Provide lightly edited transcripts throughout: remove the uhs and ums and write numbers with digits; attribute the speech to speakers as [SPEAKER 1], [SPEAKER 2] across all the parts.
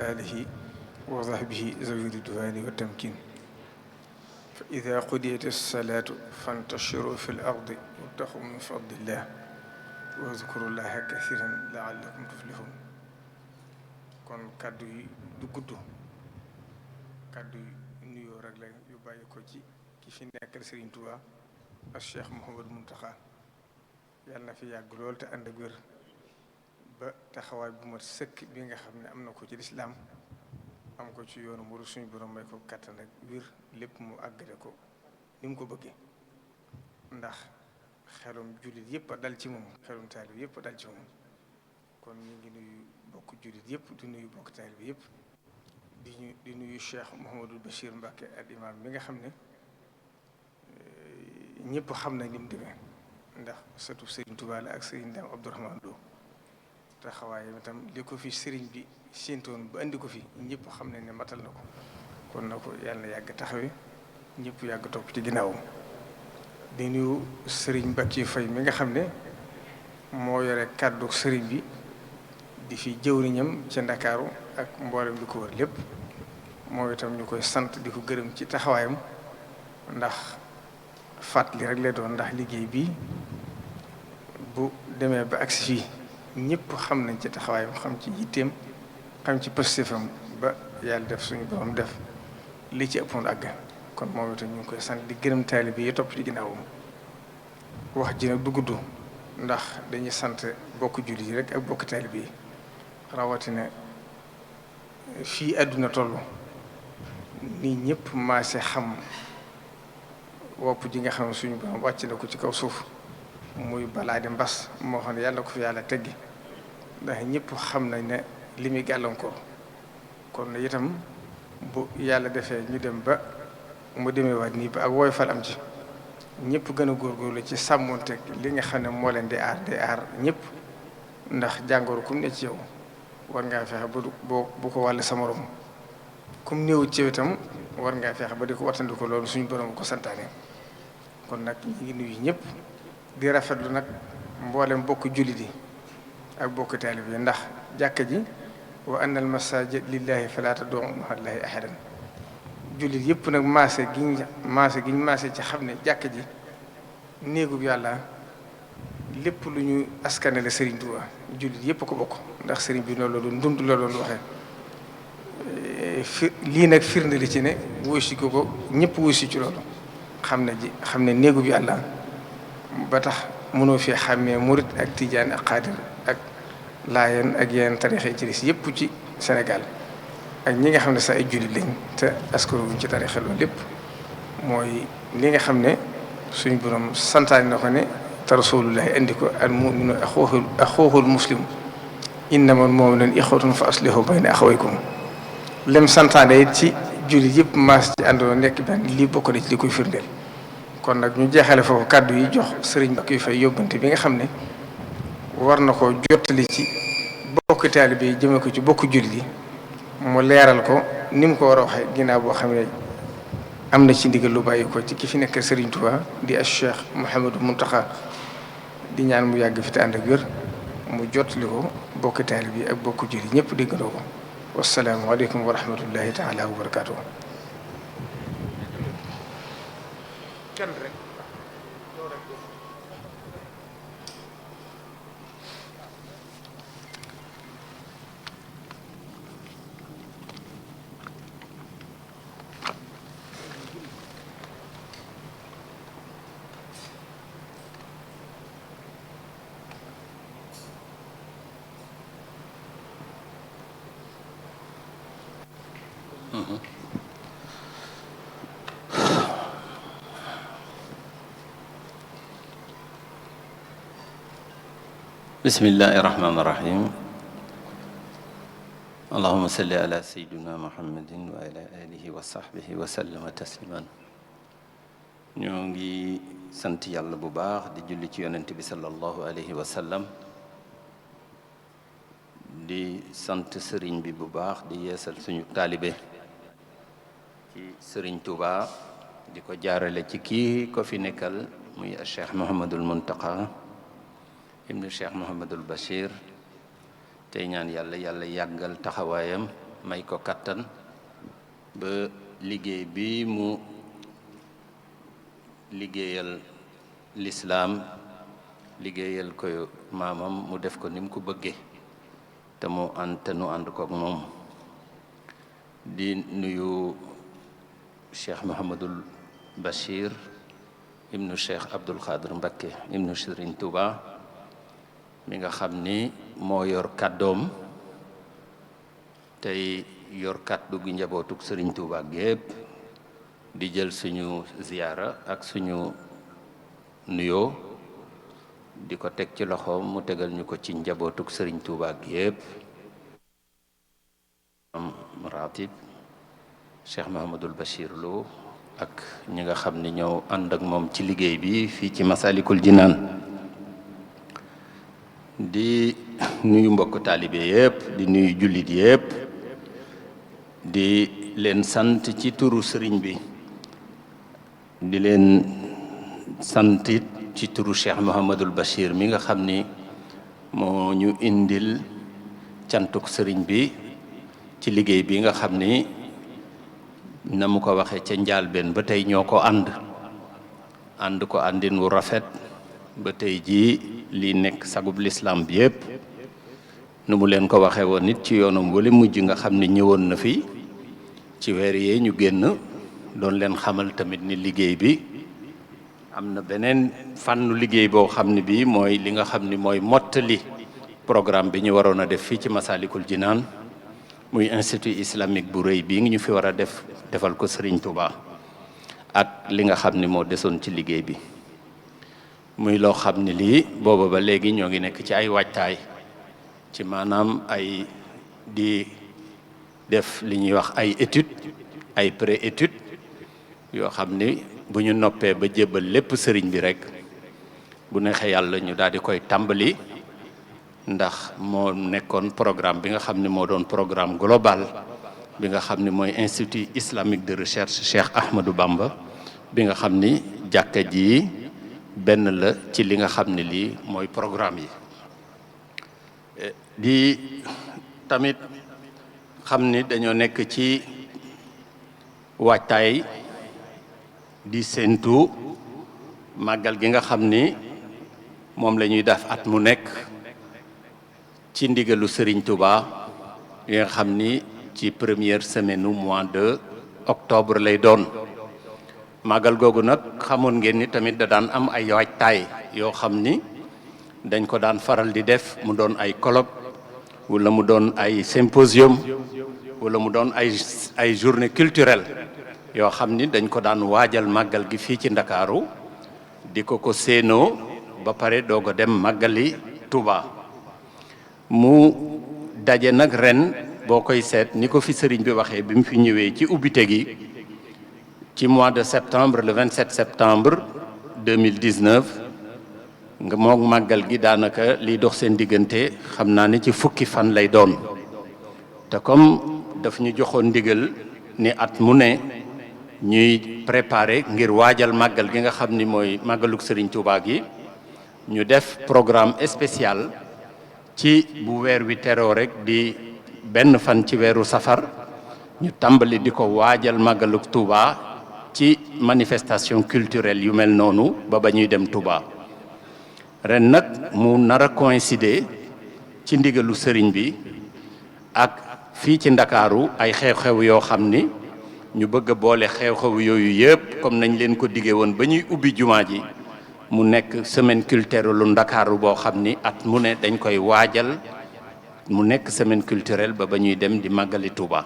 [SPEAKER 1] آله وصحبه ذوي الرضوان والتمكين فإذا قضيت الصلاة فانتشروا في الأرض وابتغوا من فضل الله واذكروا الله كثيرا لعلكم تفلحون. kon kàddu yi du gudd kàddu yi nuyoo rek la yu bàyyi ko ci ki fi nekkal Serigne Touba ak Cheikh Mouhamadou Mountakha yàlla na fi yàgg lool te ànd ak wér ba taxawaay bu mat sëkk bi nga xam ne am na ko ci lislaam am ko ci yoonu murid suñu borom may ko kàttan ak wér lépp mu àggale ko ni mu ko bëggee ndax xelum jullit yëpp a dal ci moom xelum taalib yëpp a dal ci moom kon ñu ngi nuyu bokk jullit yëpp di nuyu bokk taalib bi yëpp di nuyu Cheikh Mouhamadou Bachir Mbacké ak imam bi nga xam ne ñëpp xam nañ ni mu demee ndax sëtu Serigne Touba la ak Serigne Dame Abdourahmane Lo taxawaayam itam li ko fi Serigne bi séentoon ba andi ko fi ñëpp xam nañ ne matal na ko kon na ko yàlla na yàgg taxawe ñëpp yàgg topp ci ginnaawam. di nuyu Serigne Mbacke Faye mi nga xam ne moo yore kàddu Serigne bi di fi jëwriñam ca Ndakaaru ak mboolem di ko wër lépp moo itam ñu koy sant di ko gërëm ci taxawaayam ndax fàttali rek lay doon ndax liggéey bi bu demee ba agsi fii ñëpp xam nañ ci taxawaayam xam ci yitteem xam ci pëstéefam ba yàlla def suñu borom def li ci ëppoon àgg kon moom itam ñu ngi koy sant di gërëm taalibe yi topp ci ginnaawam wax ji nag du gudd ndax dañuy sant bokk jullit yi rek ak bokk taalibe yi rawatina fii àdduna toll nii ñëpp maase xam wopp ji nga xam ne suñu borom wàcc na ko ci kaw suuf muy balaa di mbas moo xam ne yàlla ko fi yàlla teggi ndax ñëpp xam nañ ne li muy gàllankoor kon itam bu yàlla defee ñu dem ba mu demee waat nii ba ak woy fal am ci ñëpp gën a góorgóorlu ci sàmmonteeg li nga xam ne moo leen di aar ñëpp ndax jàngoro kum ne ci yow war ngaa fexe ba bu ko wàll sa morom kum néew ci itam war ngaa fexe ba di ko wattandiku loolu suñu borom ko santaane kon nag ñu ngi nuyu ñëpp di rafetlu nag mboolem bokk jullit yi ak bokk taalib yi ndax jàkka ji wa anna al masajid lillahi fala tad'u ma'a allahi ahadan jullit yëpp nag maase giñ maase ci xam ne jàkka ji néegub yàlla lépp lu ñu askanale Serigne Touba jullit yëpp ko bokk ndax Serigne bi loolu doon dund la doon waxee lii nag firnde li ci ne wuusi ko ñëpp wuusi ci loolu xam ne néegub yàlla ba tax mënoo fi xàmmee murit ak tijaan ak xaadir ak laayeen ak yeneen tarixa yi ci des yëpp ci Sénégal ak ñi nga xam ne sax ay jullit lañ te askoro wuñ ci tarixa loolu lépp mooy li nga xam ne suñ borom santaane na ko ne te rasulullahi indi ko al muminu axuuhul muslim innamal mu'minuuna ixwatun fa aslihu bayna axawaykum lem santaane it ci jullit yëpp maas ci àndoo nekk benn lii bokk na ci li koy firndeel kon nag ñu jeexale foofu kàddu yi jox sëriñ Mbacke Faye yóbbante bi nga xam ne war na ko jottali ci bokk taalibe yi jëme ko ci bokk jullit yi mu leeral ko ni mu ko war a waxee ginnaaw boo xam ne am na ci ndigal lu bàyyi ko ci ki fi nekk Serigne Touba di ak Cheikh Mouhamadou Mountakha di ñaan mu yàgg fi te ànd ak wér mu jottali ko bokk taalibe yi ak bokk jullit ñëpp déggandoo ko wassalaamu aleykum wa rahmatullahi taala wa barakaatuh.
[SPEAKER 2] bismillahi irrahmani irrahim allahuma salli ala sayyidina muhammadin wa ala alihi wa sahbihi wa sallama tasliman ñoo ngi sant yàlla bu baax di julli ci yonent bi sallallahu alayhi wa sallam di sant sëriñ bi bu baax di yeesal suñu taalibe ci sëriñ Touba di ko jaarale ci kii ko fi nekkal muy Cheikh Mouhamadul Mountakha ibnu Cheikh Mouhamadul Bachir tey ñaan yàlla yàggal taxawaayam may ko kattan ba liggéey bi mu liggéeyal lislaam liggéeyal ko maamam mu def ko ni mu ko bëggee te nu ànd kook moom. di nuyu Cheikh Mouhamadul Bachir ibnu Cheikh Abdoul Khadr Mbacké ibnu Serigne Touba mi nga xam ni moo yor kàddoom tey yor kàddu gi njabootuk Serigne Touba gépp di jël suñu ziyaara ak suñu nuyoo di ko teg ci loxoom mu tegal ñu ko ci njabootuk Serigne Touba gépp am ratib Cheikh Mahamadul Bachir Lo ak ñi nga xam ni ñoo ànd ak moom ci liggéey bi fii ci Masalikul Jinaan di nuyu mbokk taalibe yépp di nuyu jullit yépp di leen sant ci turu sëriñ bi di leen sant ci turu Cheikh Mahamadul Bachir mi nga xam ni moo ñu indil cantuk sëriñ bi ci liggéey bi nga xam ni na mu ko waxee ca njaalbeen ba tey ñoo ko ànd ko àndin wu rafet ba tey jii li nekk sagub lislaam bi yépp nu mu leen ko waxee woon nit ci yoonam wala mujj nga xam ni ñëwoon na fi ci weer yee ñu génn doon leen xamal tamit ni liggéey bi am na beneen fànnu liggéey boo xam ne bii mooy li nga xam ni mooy mottali programme bi ñu waroon a def fii ci Masalikul Jinaan muy institut islamique bu rëy bii ngi ñu fi war a defal ko Serigne Touba ak li nga xam ni moo desoon ci liggéey bi muy loo xam ne lii booba ba léegi ñoo ngi nekk ci ay waajtaay ci maanaam ay di def li ñuy wax ay étude ay pré-étude yoo xam ni bu ñu noppee ba jébbal lépp sëriñ bi rek bu neexee yàlla ñu daal di koy tàmbali ndax moo nekkoon programme bi nga xam ne moo doon programme global bi nga xam ne mooy institut islamique de recherche Cheikh Ahmadou Bamba bi nga xam ni jàkka ji benn la ci li nga xam ne lii mooy programme yi di tamit xam ni dañoo nekk ci waajtaay di séentu màggal gi nga xam ni moom la ñuy def at mu nekk ci ndigalu Serigne Touba yi nga xam ni ci première semaine u mois de octobre lay doon màggal googu nag xamoon ngeen ni tamit da daan am ay waajtaay yoo xam ni dañ ko daan faral di def mu doon ay colloque wala mu doon ay symposium wala mu doon ay journée culturelle yoo xam ni dañ ko daan waajal màggal gi fii ci Ndakaaru di ko séenoo ba pare doog a dem màggali Touba mu daje nag ren boo koy seet ni ko fi sëriñ bi waxee bi mu fi ñëwee ci ubbite gi ci mois de septembre le 27 septembre 2019 nga moom màggal gi daanaka liy dox seen diggante xam naa ne ci fukki fan lay doon te comme daf ñu joxoon ndigal ni at mu ne ñuy préparer ngir waajal màggal gi nga xam ni mooy màggaluk Serigne Touba gi ñu def programme spécial ci bu weer wi teroo rek di benn fan ci weeru safar ñu tàmbali di ko waajal màggaluk Touba ci manifestation culturelle yu mel noonu ba ñuy dem Touba ren nag mu nar a coïncider ci ndigalu sëriñ bi ak fii ci Ndakaaru ay xew-xew yoo xam ni ñu bëgg a boole xew-xew yooyu yëpp comme nañ leen ko diggee woon ba ñuy ubbi jumaa ji mu nekk semaine culturelle lu Ndakaaru boo xam ni at mu ne dañ koy waajal mu nekk semaine culturelle ba ñuy dem di màggali Touba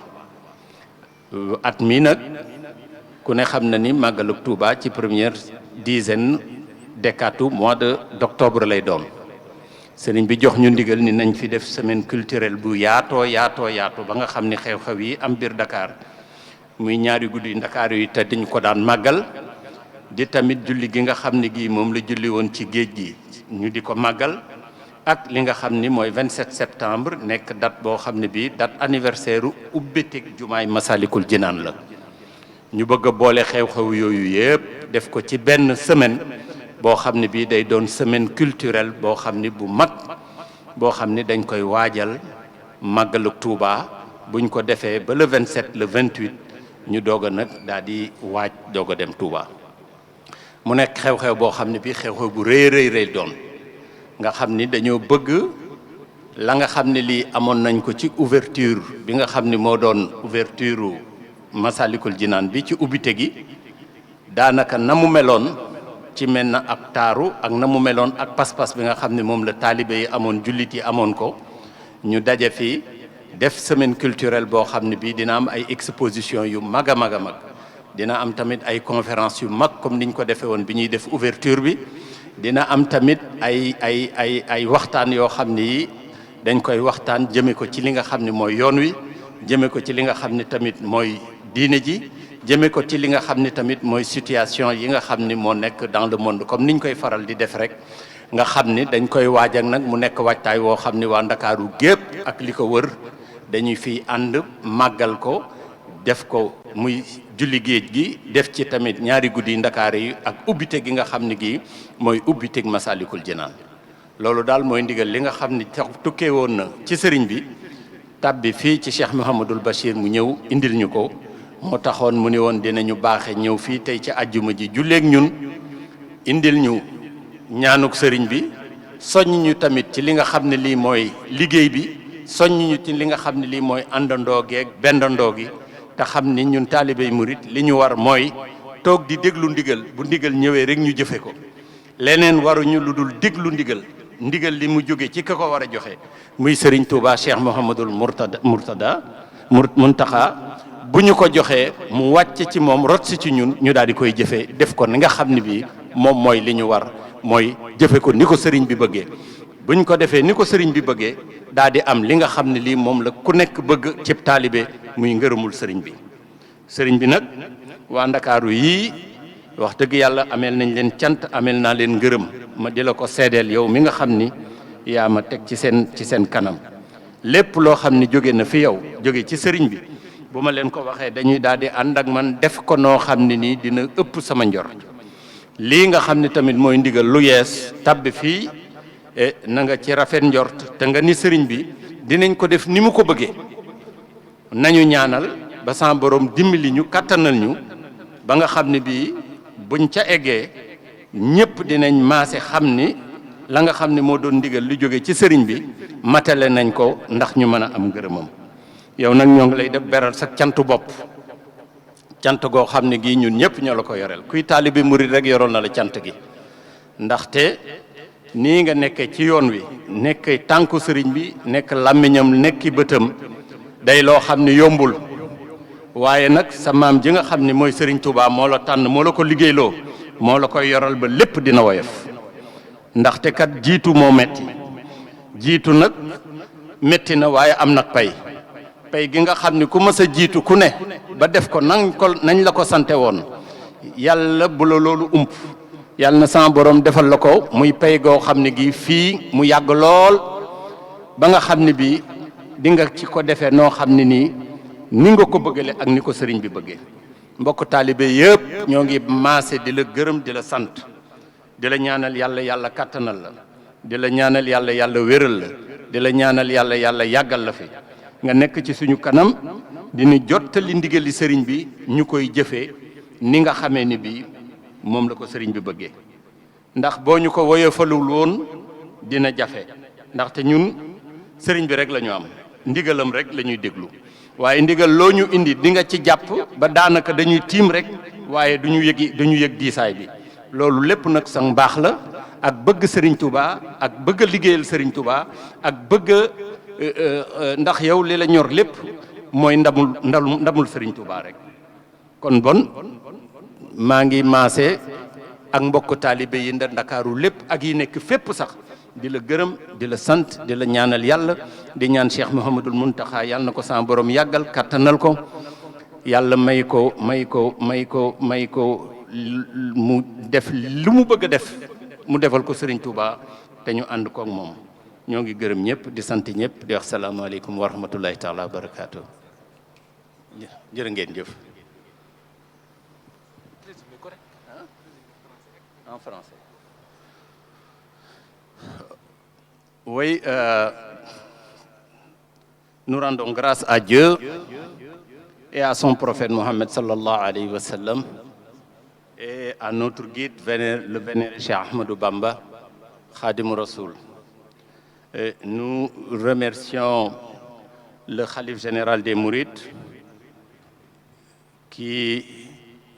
[SPEAKER 2] at mi nag ku ne xam na ni màggaluk Touba ci première dizaine décatu mois d'octobre lay doon sëriñ bi jox ñu ndigal ni nañ fi def semaine culturelle bu yaatoo ba nga xam ni xew-xew yi am biir Dakar muy ñaari guddi Dakar yi te dañ ko daan màggal di tamit julli gi nga xam ni gi moom la julli woon ci géej gi ñu di ko màggal ak li nga xam ni mooy 27 septembre nekk date boo xam ne bii date anniversaire ubbiteg jumaay Masalikul Jinaan la ñu bëgg a boole xew-xew yooyu yëpp def ko ci benn semaine boo xam ne bii day doon semaine culturelle boo xam ni bu mag boo xam ni dañ koy waajal màggaluk Touba buñ ko defee ba le 27 le 28 ñu doog a nag daal di waaj doog a dem Touba. mu nekk xew-xew boo xam ne bii xew-xew bu rëy rëy doon nga xam ni dañoo bëgg la nga xam ne lii amoon nañ ko ci ouverture bi nga xam ni moo doon ouverture Masalikul Jinaan bi ci ubbite gi daanaka na mu meloon ci mel na ab taaru ak na mu meloon ak pas-pas bi nga xam ne moom la taalibe yi amoon jullit yi amoon ko ñu daje fi def semaine culturelle boo xam ne bii dina am ay exposition yu mag a mag a mag dina am tamit ay conférence yu mag comme niñ ko defee woon bi ñuy def ouverture bi dina am tamit ay waxtaan yoo xam ni dañ koy waxtaan jëme ko ci li nga xam ne mooy yoon wi jëme ko ci li nga xam ne tamit mooy diine ji jëme ko ci li nga xam ne tamit mooy situation yi nga xam ni moo nekk dans le monde comme niñ koy faral di def rek nga xam ni dañ koy waaj ak nag mu nekk waajtaay woo xam ni waa Ndakaaru gépp ak li ko wër dañuy fiy ànd màggal ko def ko muy julli géej gi def ci tamit ñaari guddi Ndakaar yi ak ubbite gi nga xam ni gi mooy ubbiteg Masalikul Jinaan loolu daal mooy ndigal li nga xam ni tukkee woon na ci sëriñ bi tàbbi fii ci Cheikh Mouhamadul Bachir mu ñëw indil ñu ko moo taxoon mu ni woon dinañu baaxe ñëw fii tey ci àjjuma ji julleeg ñun indil ñu ñaanuk sëriñ bi soññ ñu tamit ci li nga xam ne lii mooy liggéey bi soññ ñu ci li nga xam ne lii mooy àndandoo geeg bendandoo gi te xam ni ñun taalibey murit li ñu war mooy toog di déglu ndigal bu ndigal ñëwee rek ñu jëfe ko leneen waruñu lu dul déglu ndigal li mu jóge ci ka ko war a joxe muy Serigne Touba Cheikh Mouhamadul Muntaxa bu ñu ko joxee mu wàcc ci moom rot si ci ñun ñu daal di koy jëfe def ko ni nga xam ne bii moom mooy li ñu war mooy jëfe ko ni ko sëriñ bi bëggee bu ñu ko defee ni ko sëriñ bi bëggee daal di am li nga xam ne lii moom la ku nekk bëgg cib taalibe muy ngërëmul sëriñ bi nag waa Ndakaaru yii wax dëgg yàlla ameel nañ leen cant ameel naa leen ngërëm ma di la ko seedeel yow mi nga xam ni yaa ma teg ci seen kanam lépp loo xam ni jóge na fi yow jóge ci sëriñ bi bu ma leen ko waxee dañuy daal di ànd ak man def ko noo xam ne nii dina ëpp sama njor lii nga xam ne tamit mooy ndigal lu yees tabbi fii na nga ci rafet njort te nga ni sëriñ bi dinañ ko def ni mu ko bëggee nañu ñaanal ba sa borom dimbali ñu kattanal ñu ba nga xam ne bii buñ ca eggee ñëpp dinañ maase xam ni la nga xam ne moo doon ndigal lu jóge ci sëriñ bi matale nañ ko ndax ñu mën a am ngërëmam yow nag ñoo ngi lay def beral sa cantu bopp cant goo xam ne gii ñun ñëpp ñoo la ko yoreel kuy taalibe murid rek yoroon na la cant gi ndaxte nii nga nekkee ci yoon wi nekk tànku sëriñ bi nekk làmmiñam nekki bëtam day loo xam ne yombul waaye nag sa maam ji nga xam ne mooy sëriñ Touba moo la tànn moo la ko liggéeyloo moo la koy yoral ba lépp dina woyof ndaxte kat jiitu moo metti jiitu nag metti na waaye am nag pay gi nga xam ni ku mës a jiitu ku ne ba def ko nañ la ko sante woon yàlla bu la loolu ump yàlla na sama borom defal la ko muy pay goo xam ne gi fii mu yàgg lool ba nga xam ne bii di nga ci ko defee noo xam ne nii ni nga ko bëggale ak ni ko sëriñ bi bëggee mbokk taalibe yëpp ñoo ngi maase di la gërëm di la sant di la ñaanal yàlla kàttanal la di la ñaanal yàlla wéral la di la ñaanal yàlla yàggal la fi nga nekk ci suñu kanam dina jottali ndigali sëriñ bi ñu koy jëfee ni nga xamee ni bii moom la ko sëriñ bi bëggee ndax boo ñu ko woyofalul woon dina jafe ndaxte ñun sëriñ bi rek la ñu am ndigalam rek la ñuy déglu waaye ndigal loo ñu indi di nga ci jàpp ba daanaka dañuy tiim rek waaye duñu yëg diisaay bi loolu lépp nag sa mbaax la ak bëgg sëriñ Touba ak bëgg a liggéeyal sëriñ Touba ak bëgg ndax yow li la ñor lépp mooy ndamul sëriñ Touba rek kon bon maa ngi maase ak mbokk taalibe yi Ndakaaru lépp ak yi nekk fépp sax di la gërëm di la sant di la ñaanal yàlla di ñaan Cheikh Mouhamadul Muntaxa yàlla na ko sama borom yàggal kattanal ko yàlla may ko mu def lu mu bëgg a def mu defal ko Serigne Touba te ñu ànd koog moom ñoo ngi gërëm ñëpp di sant ñëpp di wax salaamaaleykum wa rahmatullahi taala wa barakaatu jërë ngeen jëf. En français. Oui, nous rendons grâce à Dieu et à son prophète Mohammed sallallahu alayhi wa sallam et à notre guide, le vénéré Cheikh Ahmadou Bamba, Khadim Rassoul. Nous remercions le Khalife général des Mourides qui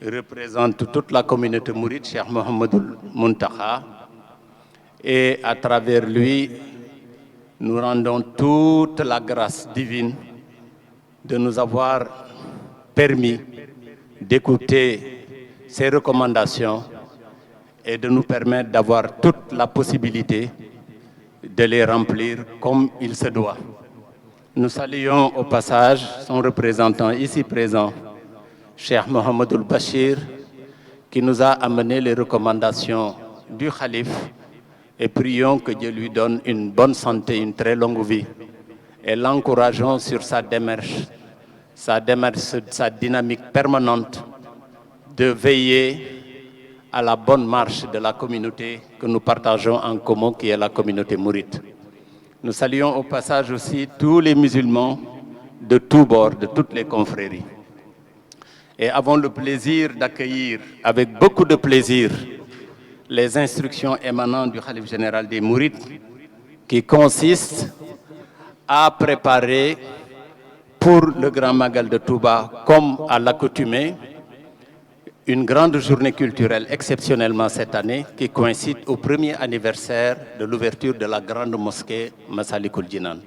[SPEAKER 2] représente toute la communauté mouride, Cheikh Mouhamadoul Mountakha, et à travers lui, nous rendons toute la grâce divine de nous avoir permis d'écouter ses recommandations et de nous permettre d'avoir toute la possibilité de les remplir comme il se doit. Nous saluons au passage son représentant ici présent, Cheikh Mohamedoul Bachir, qui nous a amené les recommandations du Khalife, et prions que Dieu lui donne une bonne santé, une très longue vie, et l'encourageons sur sa démarche, sa dynamique permanente de veiller à la bonne marche de la communauté que nous partageons en commun, qui est la communauté mouride. Nous saluons au passage aussi tous les musulmans de tous bords, de toutes les confréries. Et avons le plaisir d'accueillir avec beaucoup de plaisir les instructions émanant du Khalife général des Mourides, qui consistent à préparer pour le Grand Magal de Touba, comme à l'accoutumée, une grande journée culturelle exceptionnellement cette année, qui coïncide au premier anniversaire de l'ouverture de la grande mosquée Massalikul Jinan.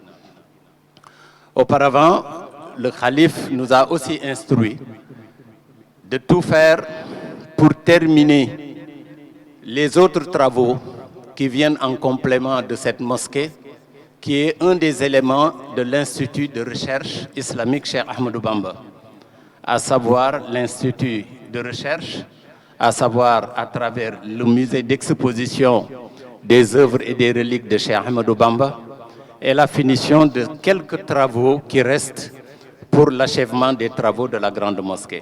[SPEAKER 2] Auparavant, le Khalife nous a aussi instruit de tout faire pour terminer les autres travaux qui viennent en complément de cette mosquée, qui est un des éléments de l'Institut de recherche islamique Cheikh Ahmadou Bamba, à savoir l'Institut de recherche, à savoir à travers le musée d'exposition des œuvres et des reliques de Cheikh Ahmadou Bamba, et la finition de quelques travaux qui restent pour l'achèvement des travaux de la grande mosquée.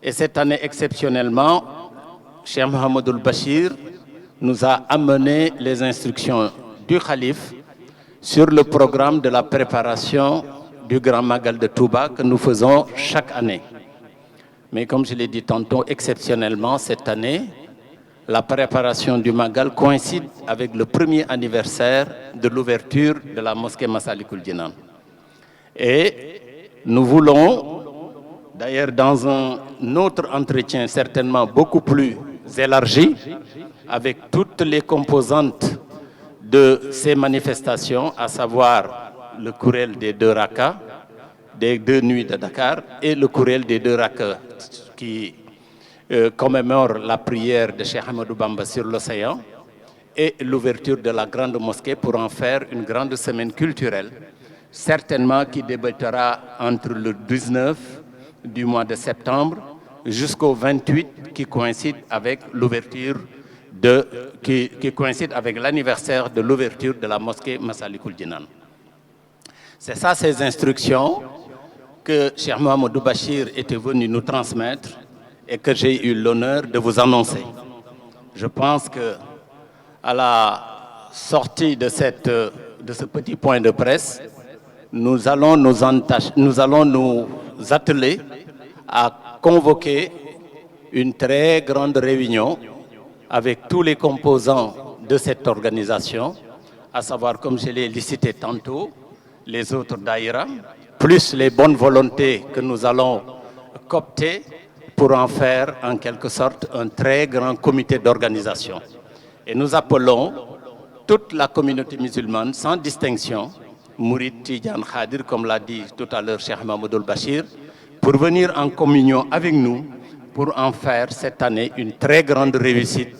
[SPEAKER 2] Et cette année, exceptionnellement, Cheikh Mouhamadoul Bachir nous a amené les instructions du Khalife sur le programme de la préparation du Grand Magal de Touba que nous faisons chaque année. Mais comme je l'ai dit tantôt, exceptionnellement, cette année, la préparation du Magal coïncide avec le premier anniversaire de l'ouverture de la mosquée Massalikul Jinan. Et nous voulons, d'ailleurs dans un autre entretien certainement beaucoup plus élargi, avec toutes les composantes de ces manifestations, à savoir le courriel des 2 rakas, des 2 nuits de Dakar, et le courriel des 2 rakas qui commémore la prière de Cheikh Ahmadou Bamba sur l'océan, et l'ouverture de la grande mosquée pour en faire une grande semaine culturelle, certainement qui débutera entre le 19 du mois de septembre jusqu'au 28, qui coïncide avec l'ouverture qui coïncide avec l'anniversaire de l'ouverture de la mosquée Massalikul Jinan. C'est ça, ces instructions que Cheikh Mouhamadoul Bachir était venu nous transmettre et que j'ai eu l'honneur de vous annoncer. Je pense que à la sortie de ce petit point de presse, nous allons nous atteler à convoquer une très grande réunion avec tous les composants de cette organisation, à savoir, comme je l'ai cité tantôt, les autres daïras, plus les bonnes volontés que nous allons coopter pour en faire en quelque sorte un très grand comité d'organisation. Et nous appelons toute la communauté musulmane sans distinction, Mouride, Tidjane, Khadir, comme l'a dit tout à l'heure Cheikh Mouhamadoul Bachir, pour venir en communion avec nous pour en faire cette année une très grande réussite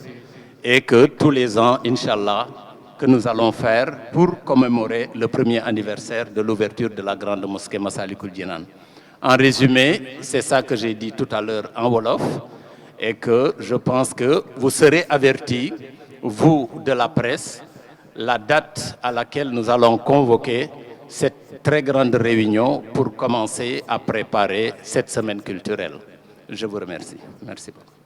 [SPEAKER 2] et que tous les ans, Inch'Allah, que nous allons faire pour commémorer le premier anniversaire de l'ouverture de la grande mosquée Massalikul Jinan. En résumé, c'est ça que j'ai dit tout à l'heure en Wolof, et que je pense que vous serez avertis, vous de la presse, la date à laquelle nous allons convoquer cette très grande réunion pour commencer à préparer cette semaine culturelle. Je vous remercie. Merci beaucoup.